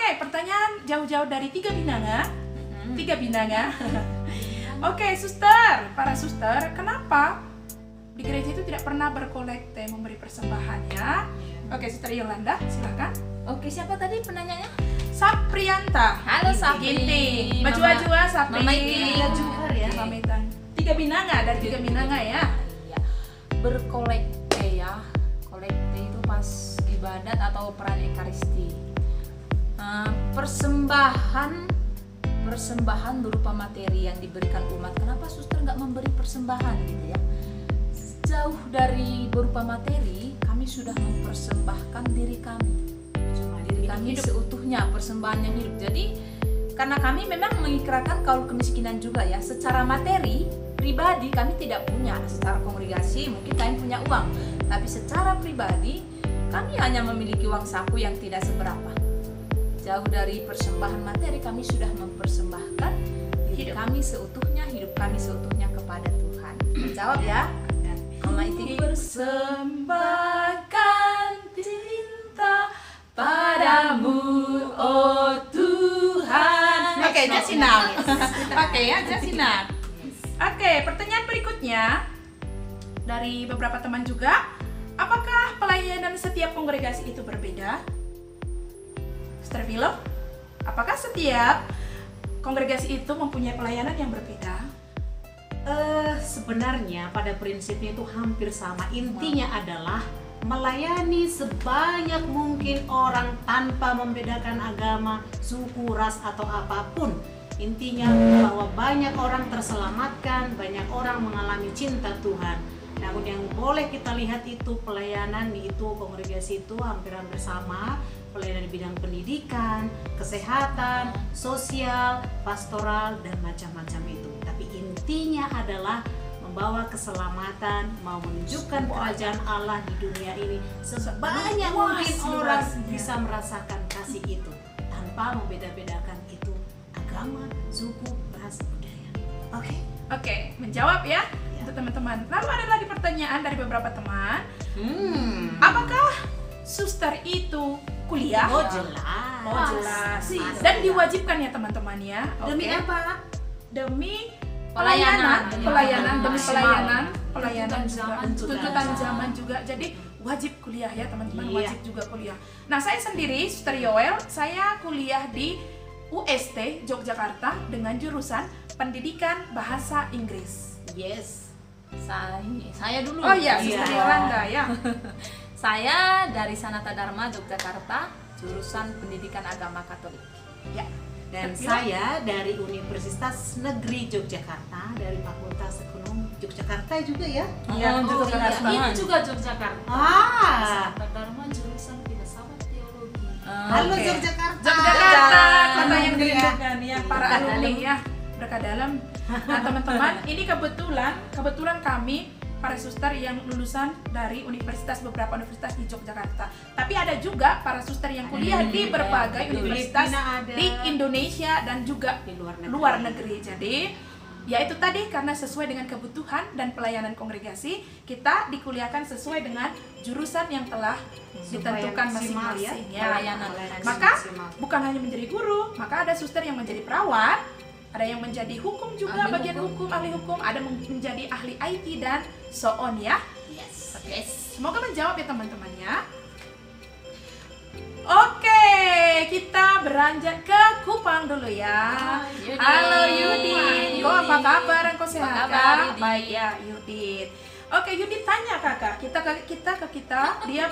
Oke, pertanyaan jauh-jauh dari tiga binanga. Tiga binanga. Oke, suster, para suster, kenapa di gereja itu tidak pernah berkolekte, memberi persembahan ya? Oke, Suster Yolanda, silakan. Oke, siapa tadi penanyanya? Saprianta. Halo, Sapri. Ginting. Baju-baju Sapri. Mama Iti. Juhar ya. Pamitan. Tiga binanga dari tiga binanga ya. Iya. Berkolekte ya. Kolekte itu pas ibadat atau perayaan Ekaristi. Persembahan berupa materi yang diberikan umat. Kenapa suster nggak memberi persembahan gitu ya? Jauh dari berupa materi, kami sudah mempersembahkan diri kami. Diri kami seutuhnya, persembahan yang hidup. Jadi karena kami memang mengikrarkan kaul kemiskinan juga ya. Secara materi pribadi kami tidak punya. Secara kongregasi mungkin kami punya uang, tapi secara pribadi kami hanya memiliki uang saku yang tidak seberapa. Jauh dari persembahan materi, kami sudah mempersembahkan diri kami seutuhnya, hidup kami seutuhnya kepada Tuhan. Jawab ya. Mama Iti. Persembahkan cinta padamu, oh Tuhan. Oke, Jasina. Oke ya, Jasina. Oke, pertanyaan berikutnya dari beberapa teman juga. Apakah pelayanan setiap kongregasi itu berbeda? Sister Vilo, apakah setiap kongregasi itu mempunyai pelayanan yang berbeda? Sebenarnya pada prinsipnya itu hampir sama. Intinya adalah melayani sebanyak mungkin orang tanpa membedakan agama, suku, ras atau apapun. Intinya bahwa banyak orang terselamatkan, banyak orang mengalami cinta Tuhan. Namun yang boleh kita lihat itu pelayanan itu kongregasi itu hampir-hampir sama. Pelayanan di bidang pendidikan, kesehatan, sosial, pastoral, dan macam-macam itu. Tapi intinya adalah membawa keselamatan, mau menunjukkan kerajaan Allah di dunia ini sebanyak mungkin orang bisa merasakan kasih itu tanpa membeda-bedakan itu agama, suku, ras, budaya. Oke, menjawab ya untuk teman-teman. Lalu ada lagi pertanyaan dari beberapa teman. Apakah suster itu kuliah? Oh jelas. Oh jelas. Dan diwajibkan ya teman-teman ya. Demi Oke. apa? Demi Pelayanan. demi pelayanan Tuntutan tuntutan zaman juga. Jadi wajib kuliah ya teman-teman, Iya. wajib juga kuliah. Nah, saya sendiri Suster Yoel, saya kuliah di UST Yogyakarta dengan jurusan Pendidikan Bahasa Inggris. Yes. Saya dulu. Oh iya, Suster Iya. Yolanda ya. Saya dari Sanata Dharma Yogyakarta, jurusan Pendidikan Agama Katolik. Ya. Dan Tapi saya dari Universitas Negeri Yogyakarta, dari Fakultas Ekonomi Yogyakarta juga ya. Iya, Yogyakarta. Ini juga Yogyakarta. Ah, Dharma jurusan filsafat teologi. halo Oke. Yogyakarta. Yogyakarta, kota yang Alumni ya. dirindukan ya, para alumni ya, berkah dalam. Nah teman-teman, ini kebetulan kami para suster yang lulusan dari beberapa universitas di Yogyakarta. Tapi ada juga para suster yang kuliah di berbagai universitas Filipina ada. di Indonesia dan juga Di luar negeri. Jadi ya itu tadi, karena sesuai dengan kebutuhan dan pelayanan kongregasi, kita dikuliahkan sesuai dengan jurusan yang telah ditentukan maksimal ya, masing-masing ya. pelayanan. Maka Maksimal. bukan hanya menjadi guru, maka ada suster yang menjadi perawat, ada yang menjadi hukum juga, Ahli bagian hukum. hukum, ahli hukum, ada menjadi ahli IT dan so on ya. Yes. Semoga menjawab ya teman-teman ya. Oke, kita beranjak ke Kupang dulu ya. Yudit. Halo Yudit, kok apa kabar? Engkau sehat Apa kabar, kah? Yudit? Baik ya Yudit. Oke Yudit tanya kakak, kita dia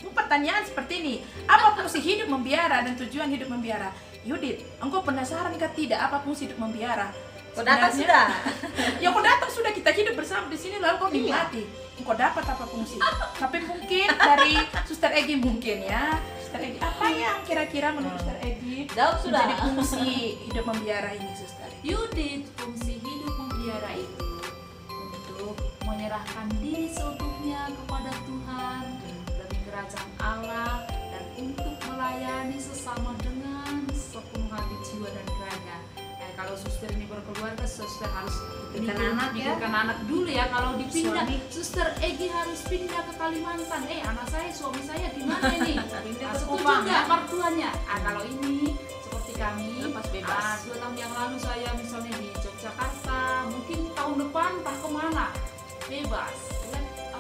pertanyaan seperti ini. Apa fungsi hidup membiara dan tujuan hidup membiara? Yudit, engkau penasaran kah tidak apa fungsi hidup membiara? Kau datang Sebenarnya- sudah? Ya kau datang sudah, kita hidup bersama di sini lalu kau nikmati. Kau dapat apa fungsi? Tapi mungkin dari Suster Egi mungkin ya. Suster Egi, apa yang kira-kira menurut Suster Egi Jawab sudah. menjadi fungsi hidup membiara ini, Suster? Yudit, fungsi hidup membiara itu untuk menyerahkan diri seutuhnya kepada Tuhan demi kerajaan Allah dan untuk melayani sesama dengan sepenuh hati, jiwa dan raga. Kalau suster ini berkeluarga suster harus Pikirkan anak ya. pikirkan anak dulu ya. Kalau dipindah, Suami. suster Egi harus pindah ke Kalimantan. Anak saya, suami saya gimana nih? Pindah ke Setuju Kupang, nggak ya? mertuanya? Kalau ini seperti kami, Lepas bebas. 2 tahun yang lalu saya misalnya di Yogyakarta, mungkin tahun depan entah kemana, bebas.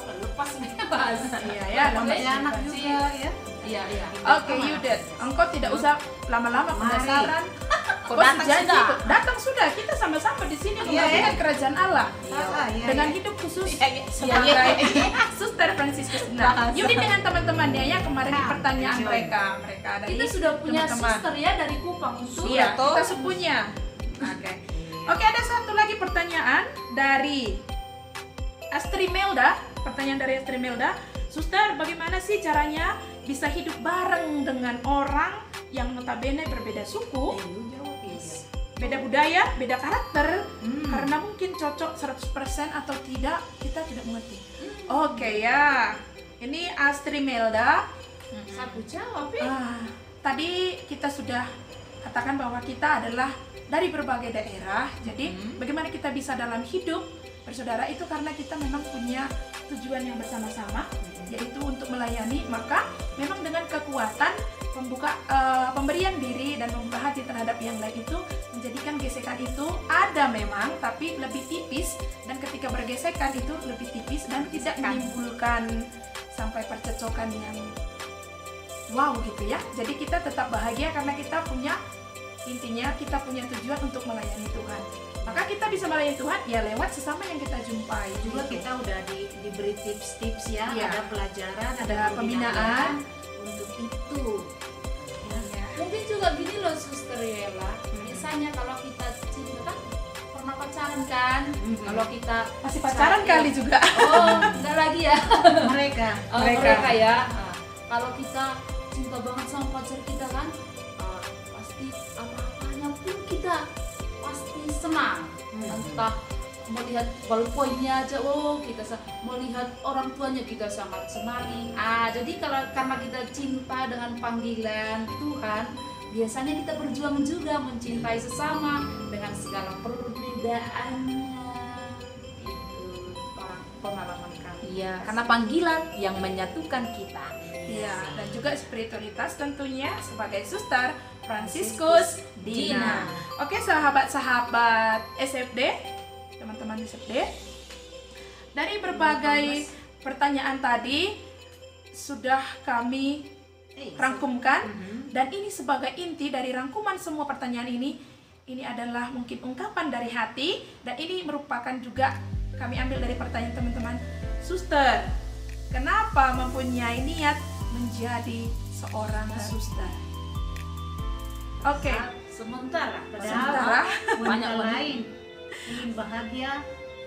Lepas bebas. Iya ya, Sama namanya anak juga juga ya. Iya, iya. Oke, Yudet, engkau tidak usah lama-lama penasaran. Kau Kau datang sejanji, sudah. datang sudah. Kita sama-sama di sini Iya, membagikan kerajaan Allah Iya, dengan iya. hidup khusus Iya, iya. sebagai Suster Franciscus. Nah, Bahasa. Yudi dengan teman-temannya ya kemarin di pertanyaan enjoy. mereka dari Kita sudah punya teman-teman. suster ya dari Kupang untuk Iya, toh. kita sepunya. Oke, ada satu lagi pertanyaan dari Astri Melda. Pertanyaan dari Astri Melda. Suster, bagaimana sih caranya bisa hidup bareng dengan orang yang notabene berbeda suku, Lu jawab ya. beda budaya, beda karakter, Hmm. karena mungkin cocok 100% atau tidak, kita tidak mengerti. Oke ya, ini Astri Melda. Aku jawab ya. Tadi kita sudah katakan bahwa kita adalah dari berbagai daerah. Jadi bagaimana kita bisa dalam hidup bersaudara itu karena kita memang punya tujuan yang bersama-sama, yaitu untuk melayani. Maka memang dengan kekuatan pemberian diri dan membuka hati terhadap yang lain itu menjadikan gesekan itu ada memang, tapi lebih tipis, dan ketika bergesekan itu lebih tipis dan tidak menimbulkan sampai percecokan yang wow gitu ya. Jadi kita tetap bahagia karena kita punya, intinya kita punya tujuan untuk melayani Tuhan. Maka kita bisa melayani Tuhan ya lewat sesama yang kita jumpai. Juga gitu. kita udah diberi tips-tips ya, Iya. ada pelajaran, Ada pembinaan. untuk itu. Ya. Mungkin juga gini loh Suster Yela. Misalnya kalau kita cinta kan pernah pacaran kan? Kalau kita Masih pacaran kali juga. Oh, enggak lagi ya. Mereka. Oh, Mereka. mereka ya. Nah, kalau kita cinta banget sama pacar kita kan, pasti apa-apanya pun kita pasti senang. Entah melihat ballpointnya aja, kita melihat orang tuanya kita sangat senangi. Jadi karena kita cinta dengan panggilan Tuhan, biasanya kita berjuang juga mencintai sesama dengan segala perbedaannya. Itu pengalaman kami. Iya, karena panggilan yang menyatukan kita. Iya, dan juga spiritualitas tentunya sebagai Suster Franciscus Dina. Oke, sahabat-sahabat SFD, teman-teman SFD, dari berbagai pertanyaan tadi sudah kami rangkumkan, dan ini sebagai inti dari rangkuman semua pertanyaan ini adalah mungkin ungkapan dari hati, dan ini merupakan juga kami ambil dari pertanyaan teman-teman. Suster, kenapa mempunyai niat menjadi seorang suster? Oke, Sementara sementara banyak lain ingin bahagia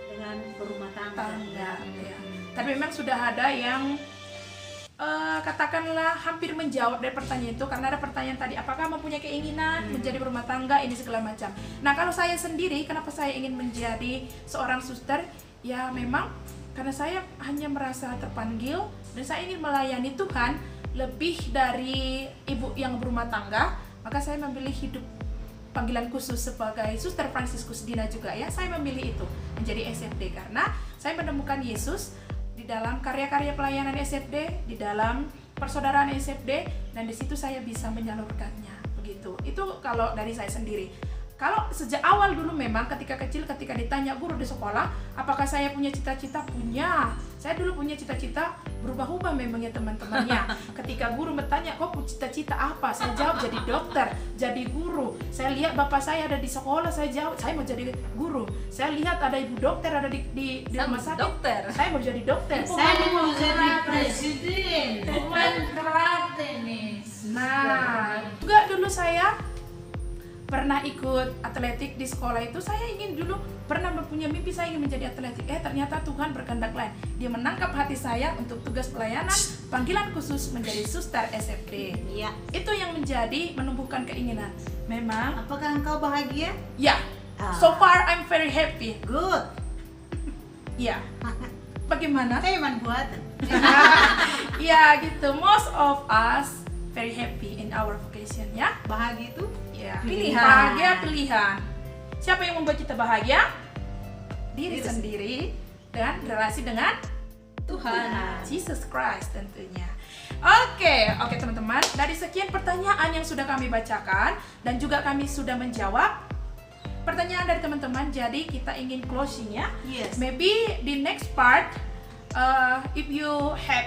dengan berumah tangga. ya. Tapi memang sudah ada yang katakanlah hampir menjawab dari pertanyaan itu, karena ada pertanyaan tadi, apakah mempunyai keinginan menjadi berumah tangga ini segala macam. Nah, kalau saya sendiri, kenapa saya ingin menjadi seorang suster? Ya memang karena saya hanya merasa terpanggil dan saya ingin melayani Tuhan lebih dari ibu yang berumah tangga. Maka saya memilih hidup panggilan khusus sebagai Suster Franciscus Dina juga ya. Saya memilih itu menjadi SFD karena saya menemukan Yesus di dalam karya-karya pelayanan SFD, di dalam persaudaraan SFD, dan di situ saya bisa menyalurkannya begitu. Itu kalau dari saya sendiri. Kalau sejak awal dulu memang ketika kecil, ketika ditanya guru di sekolah, apakah saya punya cita-cita? Punya. Saya dulu punya cita-cita, berubah-ubah memang ya teman-temannya. Ketika guru bertanya, kok cita-cita apa? Saya jawab jadi dokter, jadi guru. Saya lihat bapak saya ada di sekolah, saya jawab, saya mau jadi guru. Saya lihat ada ibu dokter ada di rumah sakit, dokter. saya mau jadi dokter. Saya mau jadi presiden. Bukan karate nih. Nah, juga dulu saya pernah ikut atletik di sekolah itu. Saya ingin dulu pernah mempunyai mimpi, saya ingin menjadi atletik. Ternyata Tuhan berkehendak lain. Dia menangkap hati saya untuk tugas pelayanan, panggilan khusus menjadi suster SFD. Iya. Itu yang menjadi menumbuhkan keinginan. Memang, Apakah engkau bahagia? ya. So far I'm very happy. Good. Ya. Bagaimana? Teman buatan. Ya gitu. Most of us very happy in our vocation ya. Bahagia itu Ya, Pilihan. bahagia pilihan. Siapa yang membuat kita bahagia? Diri sendiri dan relasi dengan Tuhan, Jesus Christ tentunya. Oke teman-teman, dari sekian pertanyaan yang sudah kami bacakan dan juga kami sudah menjawab pertanyaan dari teman-teman, jadi kita ingin closing ya. Yes. Maybe the next part, if you have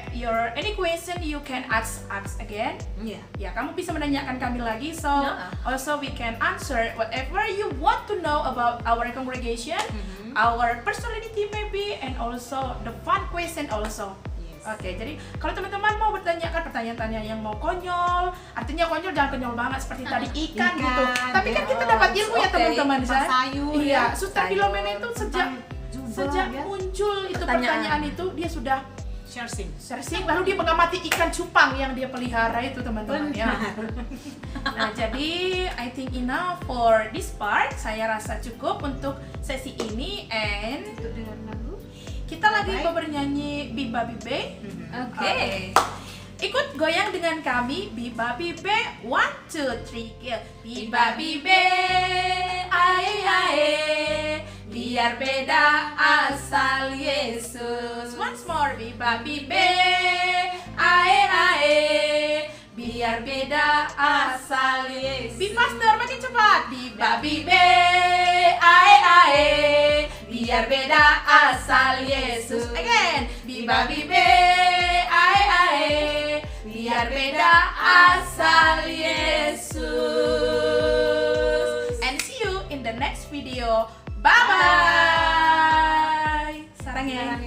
any question, you can ask again. Yeah. Ya, kamu bisa menanyakan kami lagi, so Ya. also we can answer whatever you want to know about our congregation, our personality maybe, and also the fun question also. Yes. Oke, jadi kalau teman-teman mau bertanyakan pertanyaan-pertanyaan yang mau konyol, artinya konyol jangan konyol banget seperti tadi ikan gitu. Tapi kan kita dapat ilmu ya oke. teman-teman, Tempat Zai. sayur, Iya, ya. Suster Sayur. Filomena itu sejak Jubah, ya. muncul itu pertanyaan itu dia sudah searching, lalu dia mengamati ikan cupang yang dia pelihara itu teman-teman ya. Nah, jadi I think enough for this part. Saya rasa cukup untuk sesi ini, and kita lagi mau bernyanyi Biba Bibe. Oke. Ikut goyang dengan kami Biba Bibe 1, 2, 3 go. Biba Bibe ae ae, biar beda asal Yesus. Once more Biba Bibe ae ae, biar beda asal Yesus. Be faster, makin cepat. Biba Bibe ae ae, biar beda asal Yesus. Again. Biba Bibe ae ae, biar beda asal Yesus. And see you in the next video. Bye bye. Sarang ya.